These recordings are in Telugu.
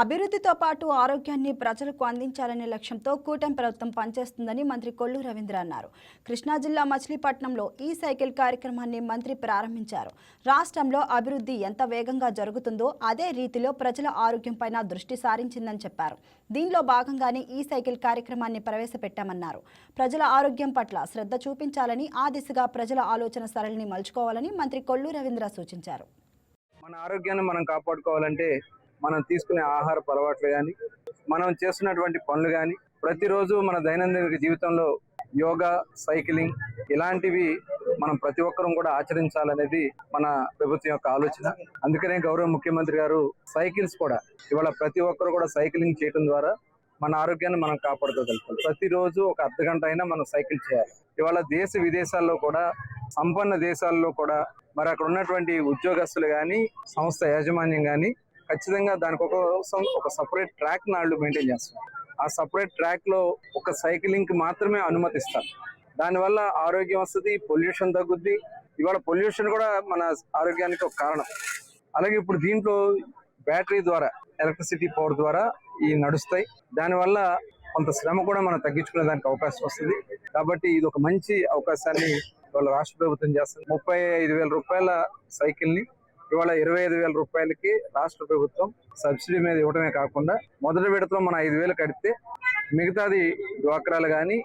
అభివృద్ధితో పాటు ఆరోగ్యాన్ని ప్రజలకు అందించాలనే లక్ష్యంతో కూటమి ప్రభుత్వం పనిచేస్తుందని మంత్రి కొల్లు రవీంద్ర అన్నారు. కృష్ణా జిల్లా మచిలీపట్నంలో ఈ సైకిల్ కార్యక్రమాన్ని మంత్రి ప్రారంభించారు. రాష్ట్రంలో అభివృద్ధి ఎంత వేగంగా జరుగుతుందో అదే రీతిలో ప్రజల ఆరోగ్యంపైన దృష్టి సారించిందని చెప్పారు. దీనిలో భాగంగానే ఈ సైకిల్ కార్యక్రమాన్ని ప్రవేశపెట్టామన్నారు. ప్రజల ఆరోగ్యం పట్ల శ్రద్ధ చూపించాలని, ఆ దిశగా ప్రజల ఆలోచన సరళిని మలుచుకోవాలని మంత్రి కొల్లు రవీంద్ర సూచించారు. మన ఆరోగ్యాన్ని మనం కాపాడుకోవాలంటే మనం తీసుకునే ఆహారపు అలవాట్లు కానీ, మనం చేస్తున్నటువంటి పనులు కానీ, ప్రతిరోజు మన దైనందిన జీవితంలో యోగా, సైక్లింగ్ ఇలాంటివి మనం ప్రతి ఒక్కరూ కూడా ఆచరించాలనేది మన ప్రభుత్వం యొక్క ఆలోచన. అందుకనే గౌరవ ముఖ్యమంత్రి గారు సైకిల్స్ కూడా ఇవాళ ప్రతి ఒక్కరు కూడా సైక్లింగ్ చేయడం ద్వారా మన ఆరోగ్యాన్ని మనం కాపాడుకోగలుగుతాం. ప్రతిరోజు ఒక అర్ధ గంట అయినా మనం సైకిల్ చేయాలి. ఇవాళ దేశ విదేశాల్లో కూడా, సంపన్న దేశాల్లో కూడా మరి అక్కడ ఉన్నటువంటి ఉద్యోగస్తులు కానీ, సంస్థ యాజమాన్యం కానీ ఖచ్చితంగా దానికి ఒక సపరేట్ ట్రాక్ నాళ్ళు మెయింటైన్ చేస్తున్నారు. ఆ సపరేట్ ట్రాక్ లో ఒక సైక్లింగ్ కి మాత్రమే అనుమతిస్తారు. దానివల్ల ఆరోగ్యం వస్తుంది, పొల్యూషన్ తగ్గుద్ది. ఇవాళ పొల్యూషన్ కూడా మన ఆరోగ్యానికి ఒక కారణం. అలాగే ఇప్పుడు దీంట్లో బ్యాటరీ ద్వారా, ఎలక్ట్రిసిటీ పవర్ ద్వారా ఈ నడుస్తాయి. దానివల్ల కొంత శ్రమ కూడా మనం తగ్గించుకునే దానికి అవకాశం వస్తుంది. కాబట్టి ఇది ఒక మంచి అవకాశాన్ని ఇవాళ రాష్ట్ర ప్రభుత్వం చేస్తుంది. 35,000 రూపాయల సైకిల్ ని ఇవాళ 25,000 రూపాయలకి రాష్ట్ర ప్రభుత్వం సబ్సిడీ మీద ఇవ్వడమే కాకుండా, మొదటి విడతలో మనం 5,000 కడితే మిగతాది డ్వాక్రాలు కానీ,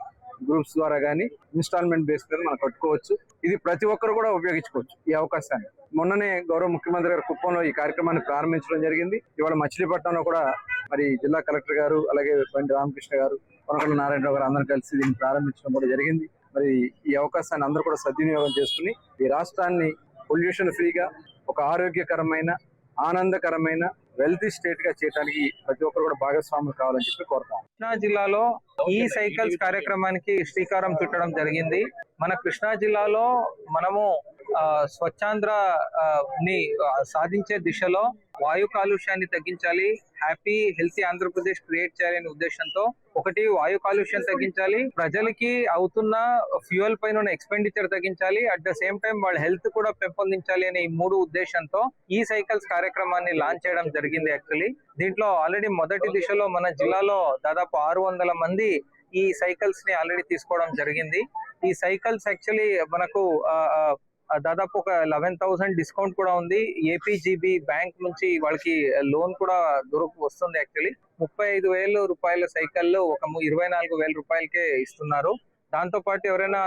గ్రూప్స్ ద్వారా కానీ ఇన్స్టాల్మెంట్ బేస్ మీద మనం కట్టుకోవచ్చు. ఇది ప్రతి ఒక్కరు కూడా ఉపయోగించుకోవచ్చు ఈ అవకాశాన్ని. మొన్ననే గౌరవ ముఖ్యమంత్రి గారు కుప్పంలో ఈ కార్యక్రమాన్ని ప్రారంభించడం జరిగింది. ఇవాళ మచిలీపట్నంలో కూడా మరి జిల్లా కలెక్టర్ గారు, అలాగే బండి రామకృష్ణ గారు, కొనకళ్ళ నారాయణరావు గారు అందరూ కలిసి దీన్ని ప్రారంభించడం కూడా జరిగింది. మరి ఈ అవకాశాన్ని అందరూ కూడా సద్వినియోగం చేసుకుని ఈ రాష్ట్రాన్ని పొల్యూషన్ ఫ్రీగా, ఒక ఆరోగ్యకరమైన, ఆనందకరమైన, వెల్తీ స్టేట్ గా చేయడానికి ప్రతి ఒక్కరు కూడా భాగస్వాములు కావాలని చెప్పి కోరుతాం. కృష్ణా జిల్లాలో ఈ సైకిల్స్ కార్యక్రమానికి శ్రీకారం చుట్టడం జరిగింది. మన కృష్ణా జిల్లాలో మనము స్వచ్ఛాంధ్ర ని సాధించే దిశలో వాయు కాలుష్యాన్ని తగ్గించాలి, హ్యాపీ హెల్తీ ఆంధ్రప్రదేశ్ క్రియేట్ చేయాలనే ఉద్దేశంతో ఒకటి వాయు కాలుష్యం తగ్గించాలి, ప్రజలకి అవుతున్న ఫ్యూయల్ పైన ఉన్న ఎక్స్పెండిచర్ తగ్గించాలి, అట్ ద సేమ్ టైం వాళ్ళ హెల్త్ కూడా పెంపొందించాలి అనే ఈ 3 ఉద్దేశంతో ఈ సైకిల్స్ కార్యక్రమాన్ని లాంచ్ చేయడం జరిగింది. యాక్చువల్లీ దీంట్లో ఆల్రెడీ మొదటి దిశలో మన జిల్లాలో దాదాపు 600 మంది ఈ సైకిల్స్ ని ఆల్రెడీ తీసుకోవడం జరిగింది. ఈ సైకిల్స్ యాక్చువల్లీ మనకు దాదాపు ఒక 11,000 డిస్కౌంట్ కూడా ఉంది. ఏపీజీబీ బ్యాంక్ నుంచి వాళ్ళకి లోన్ కూడా వస్తుంది. యాక్చువల్లీ 35,000 రూపాయల సైకిళ్ళు ఒక 24,000 రూపాయలకే ఇస్తున్నారు. దాంతో పాటు ఎవరైనా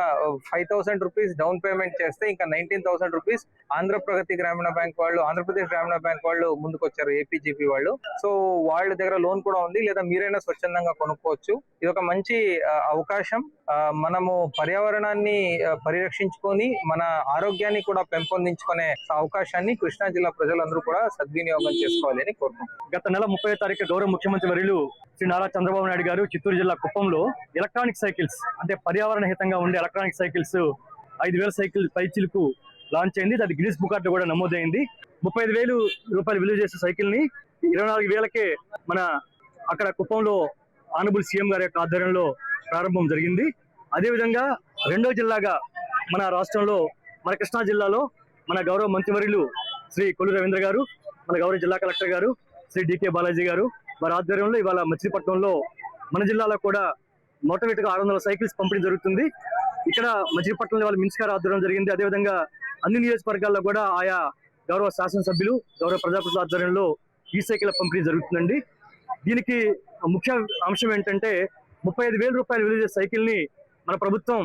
5,000 రూపీస్ డౌన్ పేమెంట్ చేస్తే ఇంకా 19,000 రూపీస్ ఆంధ్రప్రగతి గ్రామీణ బ్యాంక్ వాళ్ళు, ఆంధ్రప్రదేశ్ గ్రామీణ బ్యాంక్ వాళ్ళు ముందుకు వచ్చారు, ఏపీజీపీ వాళ్ళు. సో వాళ్ళ దగ్గర లోన్ కూడా ఉంది, లేదా మీరైనా స్వచ్ఛందంగా కొనుక్కోవచ్చు. ఇది ఒక మంచి అవకాశం. మనము పర్యావరణాన్ని పరిరక్షించుకొని మన ఆరోగ్యాన్ని కూడా పెంపొందించుకునే అవకాశాన్ని కృష్ణా జిల్లా ప్రజలందరూ కూడా సద్వినియోగం చేసుకోవాలని కోరుకుంటున్నాం. గత నెల 30వ తారీఖు గౌరవ ముఖ్యమంత్రి వర్యులు శ్రీ నారా చంద్రబాబు నాయుడు గారు చిత్తూరు జిల్లా కుప్పంలో ఎలక్ట్రానిక్ సైకిల్స్, అంటే పర్యావరణ హితంగా ఉండే ఎలక్ట్రానిక్ సైకిల్స్ 5,000 సైకిల్ పైచిలకు లాంచ్ అయింది. అది గిన్నిస్ బుక్ లో కూడా నమోదైంది. 35,000 రూపాయలు విలువ చేసే సైకిల్ ని 24,000కే మన అక్కడ కుప్పంలో ఆనబుల్ సీఎం గారి యొక్క ఆధ్వర్యంలో ప్రారంభం జరిగింది. అదేవిధంగా రెండో జిల్లాగా మన రాష్ట్రంలో, మన కృష్ణా జిల్లాలో మన గౌరవ మంత్రివర్యులు శ్రీ కొల్లు రవీంద్ర గారు, మన గౌరవ జిల్లా కలెక్టర్ గారు శ్రీ డికే బాలాజీ గారు వారి ఆధ్వర్యంలో ఇవాళ మచిలీపట్నంలో మన జిల్లాలో కూడా మొట్టమొదటిగా 600 సైకిల్స్ పంపిణీ జరుగుతుంది. ఇక్కడ మచిలీపట్నంలో వాళ్ళ మినిస్ గారు ఆధ్వర్యం జరిగింది. అదేవిధంగా అన్ని నియోజకవర్గాల్లో కూడా ఆయా గౌరవ శాసనసభ్యులు, గౌరవ ప్రజాప్రతినిధుల ఆధ్వర్యంలో ఈ సైకిల్ పంపిణీ జరుగుతుందండి. దీనికి ముఖ్య అంశం ఏంటంటే 35,000 రూపాయలు విలువ చేసే సైకిల్ ని మన ప్రభుత్వం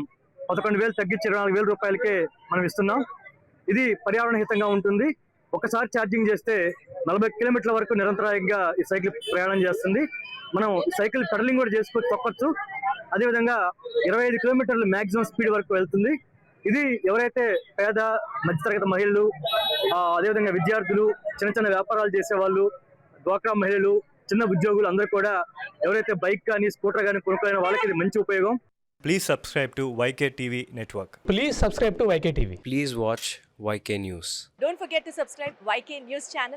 11,000 తగ్గించి 24,000 రూపాయలకే మనం ఇస్తున్నాం. ఇది పర్యావరణ హితంగా ఉంటుంది. ఒకసారి ఛార్జింగ్ చేస్తే 40 కిలోమీటర్ల వరకు నిరంతరాయంగా ఈ సైకిల్ ప్రయాణం చేస్తుంది. మనం సైకిల్ పెడలింగ్ కూడా చేసుకొని తొక్కచ్చు. అదేవిధంగా 25 కిలోమీటర్లు మాక్సిమం స్పీడ్ వరకు వెళ్తుంది. ఇది ఎవరైతే పేద, మధ్యతరగతి మహిళలు, అదేవిధంగా విద్యార్థులు, చిన్న చిన్న వ్యాపారాలు చేసే వాళ్ళు, డ్వాక్రా మహిళలు, చిన్న ఉద్యోగులు అందరూ కూడా ఎవరైతే బైక్ కానీ స్కూటర్ కానీ కొనుక్కోలేని వాళ్ళకి ఇది మంచి ఉపయోగం. Please subscribe to YK TV Network. Please subscribe to YK TV. Please watch YK News. Don't forget to subscribe YK News channel.